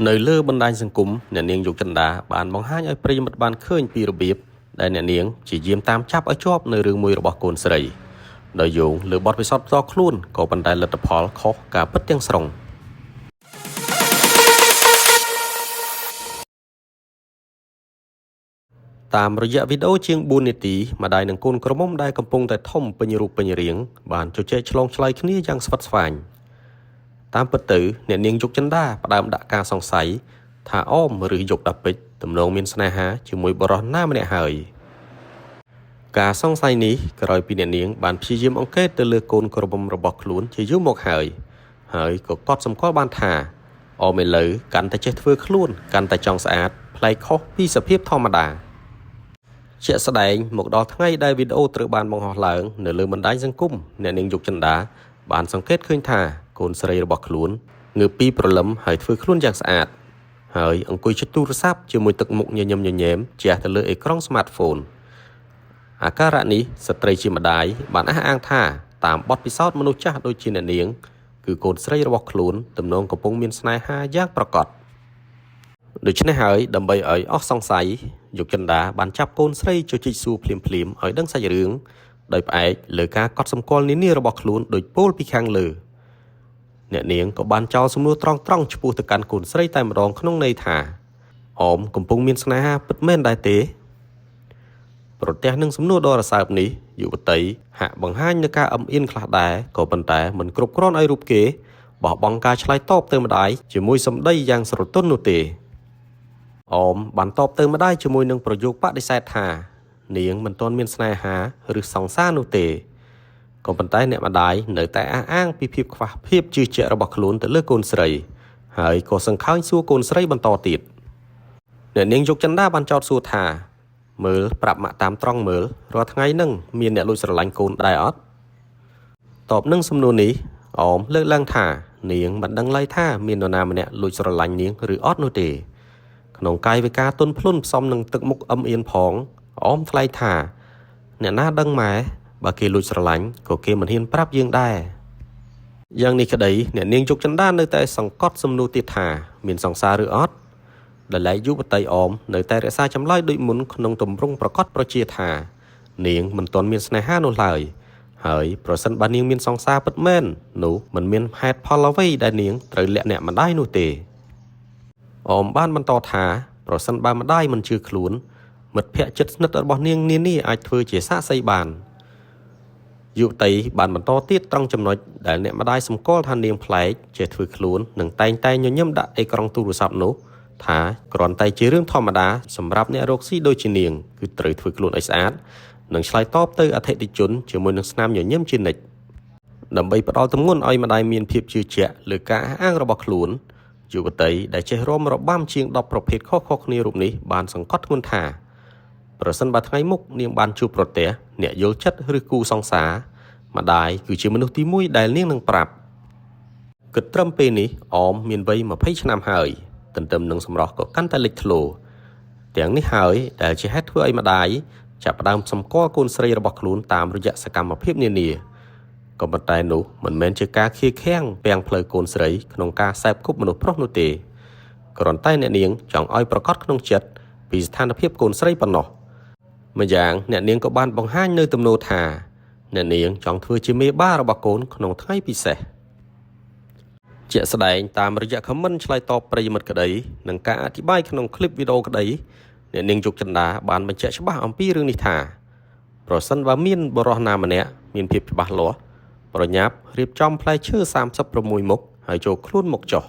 នៅលើបណ្ដាញសង្គមអ្នកនាងយុគចិន្តាបានបង្ហាញឲ្យប្រិយមិត្តបានឃើញពីរបៀបដែលអ្នកនាងជាយាមតាមចាប់ឲ្យជាប់នៅរឿងមួយរបស់កូនស្រីដោយយោងលើបទពិសោធន៍ផ្ទាល់ខ្លួនក៏ប៉ុន្តែលទ្ធផលខុសការពិតទាំងស្រុងតាមរយៈវីដេអូជាង4នាទីម្ដាយនិងកូនក្រមុំដែលកំពុងតែធំពេញរូបពេញរាងបានជជែកឆ្លងឆ្លើយគ្នាយ៉ាងស្វិតស្វាញតាមពិតទៅអ្នកនាងយុគចិន្តាផ្ដើមដាក់ការសង្ស័យថាអមឬយុគដាពេជ្រទំនងមានស្នេហាជាមួយបរិសុទ្ធណាម្នាក់ហើយការសង្ស័យនេះក្រោយពីអ្នកនាងបានព្យាយាមអង្កេតទៅលើកូនក្រមុំរបស់ខ្លួនជាយូរមកហើយក៏កត់សម្គាល់បានថាអមឥឡូវកាន់តែចេះធ្វើខ្លួនកាន់តែចង់ស្អាតប្លែកខុសពីសភាពធម្មតាជាក់ស្ដែងមកដល់ថ្ងៃដែលវីដេអូត្រូវបានបង្ហោះឡើងនៅលើបណ្ដាញសង្គមអ្នកនាងយុគចិន្តាបានសង្កេតឃើញថាកូនស្រីរបស់ខ្លួនងើបពីព្រលឹមហើយធ្វើខ្លួនយ៉ាងស្អាតហើយអង្គុយជិតទូរស័ព្ទជាមួយទឹកមុខញញឹមញញែមជះទៅលើអេក្រង់ smartphone អាការៈនេះស្ត្រីជាម្ដាយបានអះអាងថាតាមបទពិសោធន៍មនុស្សចាស់ដូចជាអ្នកនាងគឺកូនស្រីរបស់ខ្លួនទំនងកំពុងមានស្នេហាយ៉ាងប្រកបដូច្នេះហើយដើម្បីឲ្យអស់សង្ស័យយុគចិន្តាបានចាប់កូនស្រីជជែកសួរភ្លាមៗឲ្យដឹងសាច់រឿងដោយផ្អែកលើការកត់សម្គាល់នានារបស់ខ្លួនដោយពោលពីខាងលើអ្នកនាងក៏បានចោលសំណួរត្រង់ឆ្ពោះទៅកាន់កូនស្រីតែម្ដងក្នុងន័យថាអមកំពុងមានស្នេហាពិតមែនដែរទេប្រទះនឹងសំណួរដ៏រសើបនេះយុវតីហាក់បង្ហាញនូវការអឹមអៀនខ្លះដែរក៏ប៉ុន្តែមិនគ្រប់គ្រាន់ឲ្យរូបគេបោះបង់ការឆ្លើយតបទៅម្ដាយជាមួយសម្ដីយ៉ាងស្រទន់នោះទេអមបានតបទៅម្ដាយជាមួយនឹងប្រយោគបដិសេធថានាងមិនទាន់មានស្នេហាឬសង្សារនោះទេក៏ប៉ុន្តែអ្នកម្ដាយនៅតែអះអាងពីភាពខ្វះភាពជឿជាក់របស់ខ្លួនទៅលើកូនស្រីហើយក៏សង្ខេញសួរកូនស្រីបន្តទៀតអ្នកនាងយុគចិន្តាបានចោទសួរថាមើលប្រាប់ម៉ាក់តាមត្រង់មើលរាល់ថ្ងៃហ្នឹងមានអ្នកលួចស្រឡាញ់កូនដែរអត់តបនឹងសំណួរនេះអមលើកឡើងថានាងមិនដឹងឡើយថាមាននរណាម្នាក់លួចស្រឡាញ់នាងឬអត់នោះទេក្នុងកាយវិការទន់ភ្លន់ផ្សំនឹងទឹកមុខអឹមអៀនផងអមថ្លែងថាអ្នកណាដឹងម៉ែបើគេលួចស្រឡាញ់ក៏គេមិនហ៊ានប្រាប់យើងដែរយ៉ាងនេះក្តីអ្នកនាងយុគចិន្តានៅតែសង្កត់សំណួរទៀតថាមានសង្សារឬអត់ដែលឡែកយុវតីអមនៅតែរក្សាចម្លើយដូចមុនក្នុងទម្រង់ប្រកាសប្រជាថានាងមិនទាន់មានស្នេហានោះឡើយហើយប្រសិនបើនាងមានសង្សារពិតមែននោះមិនមានហេតុផលអ្វីដែលនាងត្រូវលាក់អ្នកម្ដាយនោះទេអមបានបន្តថាប្រសិនបើម្ដាយមិនជឿខ្លួនមិត្តភ័ក្តិជិតស្និទ្ធរបស់នាងនានាអាចធ្វើជាសាក្សីបានយុវតីបានបន្តទៀតត្រង់ចំណុចដែលអ្នកម្ដាយសម្គាល់ថានាងប្លែកចេះធ្វើខ្លួននិងតែងតែញញឹមដាក់អេក្រង់ទូរស័ព្ទនោះថាគ្រាន់តែជារឿងធម្មតាសម្រាប់អ្នករកស៊ីដូចជានាងគឺត្រូវធ្វើខ្លួនឲ្យស្អាតនិងឆ្លើយតបទៅអតិថិជនជាមួយនឹងស្នាមញញឹមជានិច្ចដើម្បីផ្ដល់ទម្ងន់ឲ្យម្ដាយមានភាពជឿជាក់លើការអះអាងរបស់ខ្លួនយុវតីដែលចេះរាំរបាំជាង10ប្រភេទខុសៗគ្នារូបនេះបានសង្កត់ធ្ងន់ថាប្រសិនបើថ្ងៃមុខនាងបានជួបប្រទះអ្នកយល់ចិត្តឬគូសង្សារម្ដាយគឺជាមនុស្សទី1ដែលនាងនឹងប្រាប់គិតត្រឹមពេលនេះអមមានវ័យ20ឆ្នាំហើយទន្ទឹមនឹងសម្រស់ក៏កាន់តែលេចធ្លោទាំងនេះហើយដែលជាហេតុធ្វើឲ្យម្ដាយចាប់ផ្ដើមសម្គាល់កូនស្រីរបស់ខ្លួនតាមរយៈសកម្មភាពនានាក៏ប៉ុន្តែនោះមិនមែនជាការខៀខាំងពាំងផ្លូវកូនស្រីក្នុងការសែបគប់មនុស្សប្រុសនោះទេគ្រាន់តែអ្នកនាងចង់ឲ្យប្រកាសក្នុងចិត្តពីស្ថានភាពកូនស្រីប៉ុណ្ណោះម្យ៉ាងអ្នកនាងក៏បានបង្ហាញនៅទំនោរថាអ្នកនាងចង់ធ្វើជាមេបារបស់កូនក្នុងថ្ងៃពិសេសជាក់ស្ដែងតាមរយៈ comment ឆ្លើយតបប្រិយមិត្តក្តីនិងការអធិប្បាយក្នុងคลิปវីដេអូក្តីអ្នកនាងយុគចិន្តាបានបញ្ជាក់ច្បាស់អំពីរឿងនេះថាប្រសិនបើមានបរិសុទ្ធណាម្នាក់មានភាពច្បាស់លាស់ប្រញាប់រៀបចំផ្លែឈើ36មុខហើយចូលខ្លួនមកចុះ